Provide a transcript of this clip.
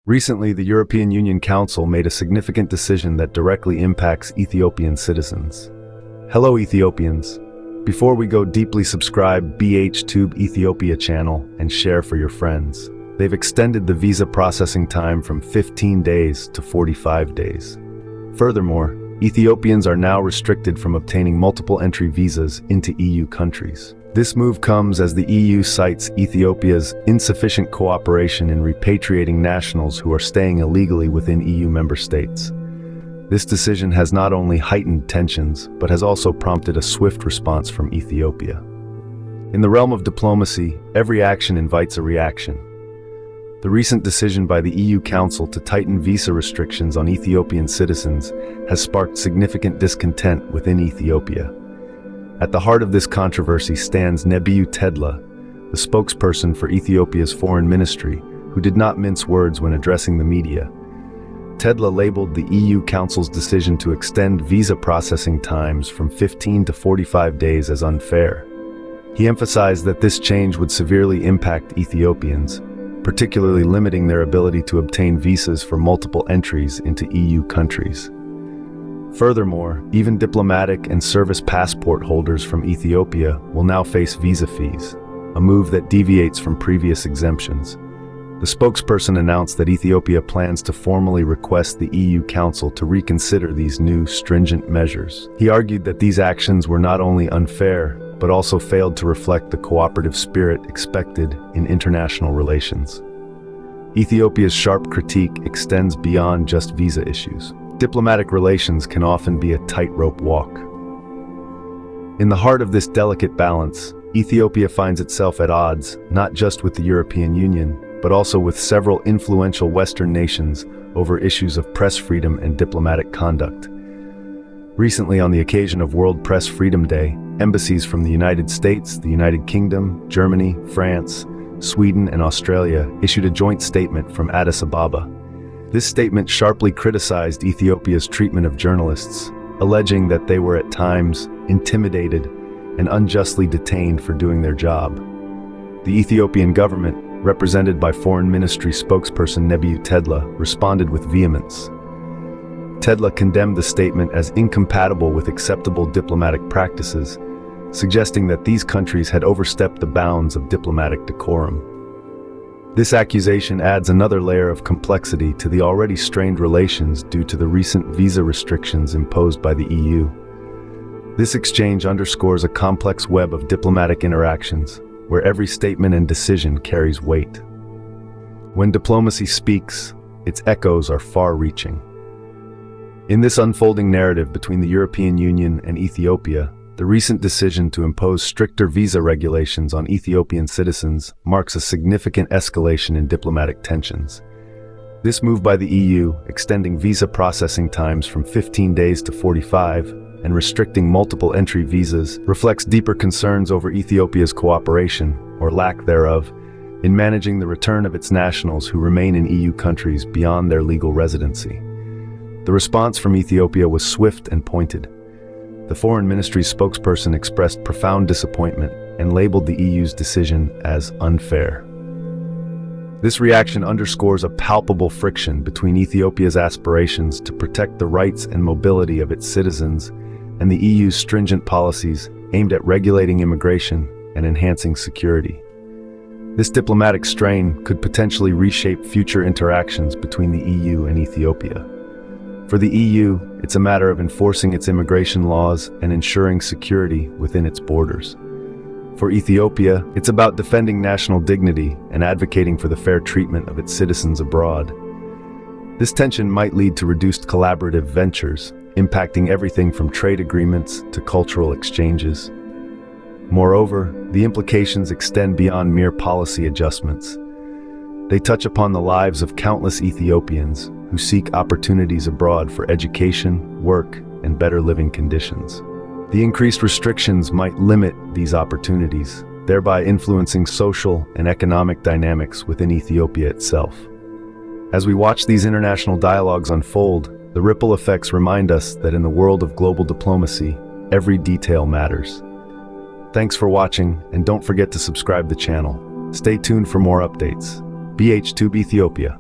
Recently, the European Union Council made a significant decision that directly impacts Ethiopian citizens. Hello Ethiopians. Before we go deeply, subscribe BHTube Ethiopia channel and share for your friends. They've extended the visa processing time from 15 days to 45 days. Furthermore, Ethiopians are now restricted from obtaining multiple entry visas into EU countries. This move comes as the EU cites Ethiopia's insufficient cooperation in repatriating nationals who are staying illegally within EU member states. This decision has not only heightened tensions, but has also prompted a swift response from Ethiopia. In the realm of diplomacy, every action invites a reaction. The recent decision by the EU Council to tighten visa restrictions on Ethiopian citizens has sparked significant discontent within Ethiopia. At the heart of this controversy stands Nebiyu Tedla, the spokesperson for Ethiopia's foreign ministry, who did not mince words when addressing the media. Tedla labeled the EU Council's decision to extend visa processing times from 15 to 45 days as unfair. He emphasized that this change would severely impact Ethiopians, particularly limiting their ability to obtain visas for multiple entries into EU countries. Furthermore, even diplomatic and service passport holders from Ethiopia will now face visa fees, a move that deviates from previous exemptions. The spokesperson announced that Ethiopia plans to formally request the EU Council to reconsider these new stringent measures. He argued that these actions were not only unfair, but also failed to reflect the cooperative spirit expected in international relations. Ethiopia's sharp critique extends beyond just visa issues. Diplomatic relations can often be a tightrope walk. In the heart of this delicate balance, Ethiopia finds itself at odds not just with the European Union, but also with several influential Western nations over issues of press freedom and diplomatic conduct. Recently, on the occasion of World Press Freedom Day, embassies from the United States, the United Kingdom, Germany, France, Sweden, and Australia issued a joint statement from Addis Ababa. This statement sharply criticized Ethiopia's treatment of journalists, alleging that they were at times intimidated and unjustly detained for doing their job. The Ethiopian government, represented by Foreign Ministry spokesperson Nebiyu Tedla, responded with vehemence. Tedla condemned the statement as incompatible with acceptable diplomatic practices, suggesting that these countries had overstepped the bounds of diplomatic decorum. This accusation adds another layer of complexity to the already strained relations due to the recent visa restrictions imposed by the EU. This exchange underscores a complex web of diplomatic interactions, where every statement and decision carries weight. When diplomacy speaks, its echoes are far-reaching. In this unfolding narrative between the European Union and Ethiopia, the recent decision to impose stricter visa regulations on Ethiopian citizens marks a significant escalation in diplomatic tensions. This move by the EU, extending visa processing times from 15 days to 45 and restricting multiple entry visas, reflects deeper concerns over Ethiopia's cooperation, or lack thereof, in managing the return of its nationals who remain in EU countries beyond their legal residency. The response from Ethiopia was swift and pointed. The Foreign Ministry's spokesperson expressed profound disappointment and labeled the EU's decision as unfair. This reaction underscores a palpable friction between Ethiopia's aspirations to protect the rights and mobility of its citizens and the EU's stringent policies aimed at regulating immigration and enhancing security. This diplomatic strain could potentially reshape future interactions between the EU and Ethiopia. For the EU, it's a matter of enforcing its immigration laws and ensuring security within its borders. For Ethiopia, it's about defending national dignity and advocating for the fair treatment of its citizens abroad. This tension might lead to reduced collaborative ventures, impacting everything from trade agreements to cultural exchanges. Moreover, the implications extend beyond mere policy adjustments. They touch upon the lives of countless Ethiopians who seek opportunities abroad for education, work, and better living conditions. The increased restrictions might limit these opportunities, thereby influencing social and economic dynamics within Ethiopia itself. As we watch these international dialogues unfold, the ripple effects remind us that in the world of global diplomacy, every detail matters. Thanks for watching, and don't forget to subscribe to the channel. Stay tuned for more updates. BHTube Ethiopia.